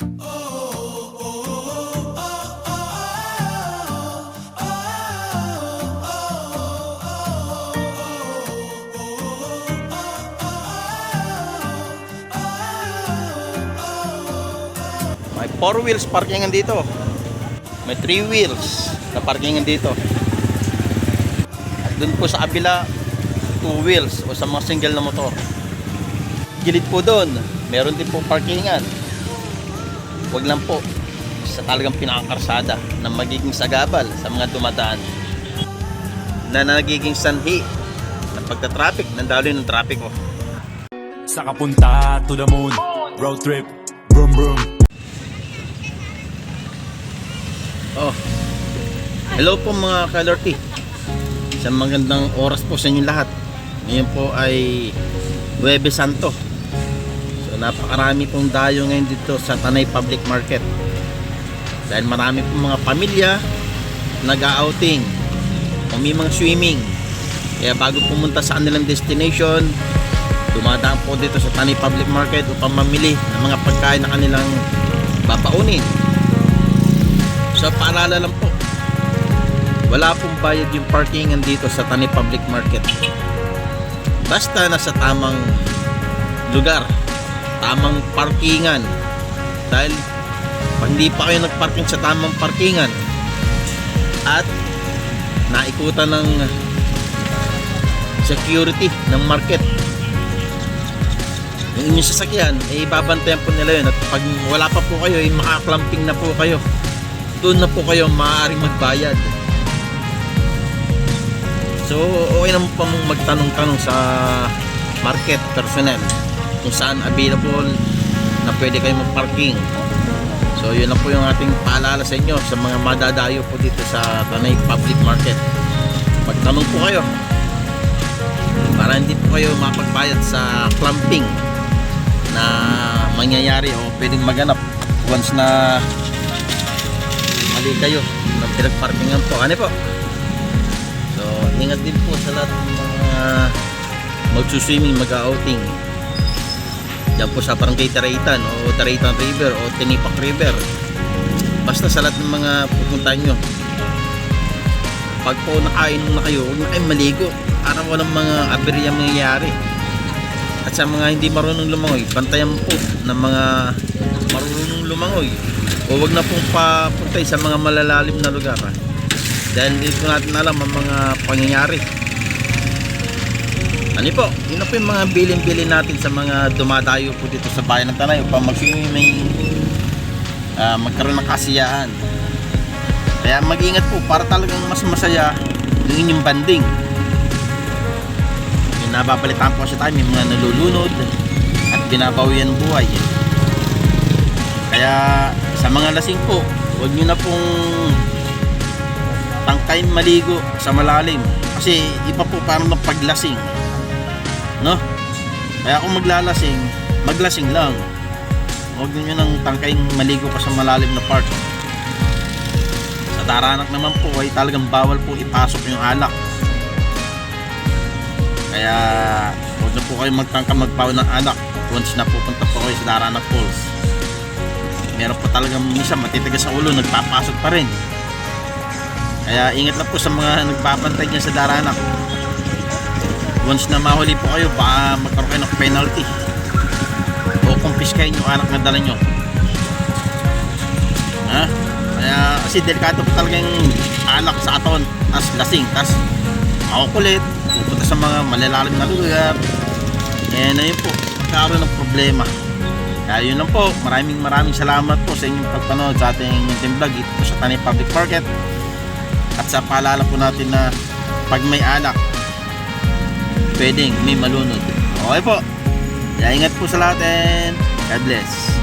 May 4 wheels parkingan dito. May 3 wheels na parkingan dito. At dun po sa kabila, 2 wheels o sa mga single na motor. Gilid po doon, meron din po parkingan. Huwag lang po sa talagang pinakakarsada na magiging sagabal sa mga dumadaan na nagiging sanhi ng pagta-traffic, ng daloy ng trapiko. Sa kapunta to the moon, road trip, brum brum. Oh, hello po mga ka-LRT. Isang magandang oras po sa inyo lahat. Ngayon po ay Huwebes Santo. So napakarami pong dayo ngayon dito sa Tanay Public Market. Dahil marami pong mga pamilya nag-outing o may mga swimming. Kaya bago pumunta sa kanilang destination, dumadaan po dito sa Tanay Public Market upang mamili ng mga pagkain na kanilang babaunin. So paalala lang po, wala pong bayad yung parkingan dito sa Tanay Public Market. Basta nasa tamang lugar, tamang parkingan. Dahil pag hindi pa kayo nagparking sa tamang parkingan at naikutan ng security ng market, yung inyong sasakyan, eh babantayan po nila yun. At pag wala pa po kayo, eh makaklamping na po kayo. Doon na po kayo maaaring magbayad. So okay naman pa mong magtanong-tanong sa market personnel kung saan available na pwede kayo magparking. So yun na po yung ating paalala sa inyo sa mga madadayo po dito sa Tanay Public Market. Magtanong po kayo para hindi po kayo mapagbayad sa clumping na mangyayari o pwedeng maganap once na mali kayo ng pinagparkingan po. Ano po? So ingat din po sa lahat ng mga magsuswimming, mag-outing dyan po sa Barangay Taraitan o Taraitan River o Tinipak River. Basta sa lahat ng mga pupuntahan nyo, pag po nakainom na kayo, huwag na kayong maligo para walang mga aberya mangyayari. At sa mga hindi marunong lumangoy, bantayan po ng mga marunong lumangoy o huwag na pong papuntay sa mga malalalim na lugar dahil hindi po natin alam ang mga pangyayari. Ano po, yun na po yung mga bilin-bilin natin sa mga dumadayo po dito sa bayan ng Tanay upang may magkaroon ng kasiyahan. Kaya mag-ingat po para talagang mas masaya yung inyong banding. Yung nababalitaan po kasi tayo, may mga nalulunod at binabawian buhay. Kaya sa mga lasing po, huwag nyo na pong tangkayin maligo sa malalim kasi iba po parang ng paglasing, no? Kaya kung maglasing lang. Huwag nyo nang tangkayin maligo pa sa malalim na part. Sa Daranak naman po ay talagang bawal po ipasok yung alak. Kaya huwag na po kayo magtangka magpaw ng alak once na pupunta po kayo sa Daranak Falls. Meron pa talagang minsan matitigas sa ulo, nagpapasok pa rin. Kaya ingat lang po sa mga nagbabantay niya sa Daranak. Once na mahuli po kayo, baka magkaroon kayo ng penalty o kumpiskahin yung alak na dala nyo. Kaya kasi delikado po talaga yung alak sa aton, tas lasing, tas makukulit, pupunta sa mga malalalim na lugar. Eh na yun po, magkaroon ng problema. Kaya yun lang po, maraming salamat po sa inyong pagpanood sa ating team vlog ito po sa Tanay Public Market. At sa paalala po natin na pag may alak, pwedeng may malunod. Okay po, kaya ingat po sa lahat and God bless.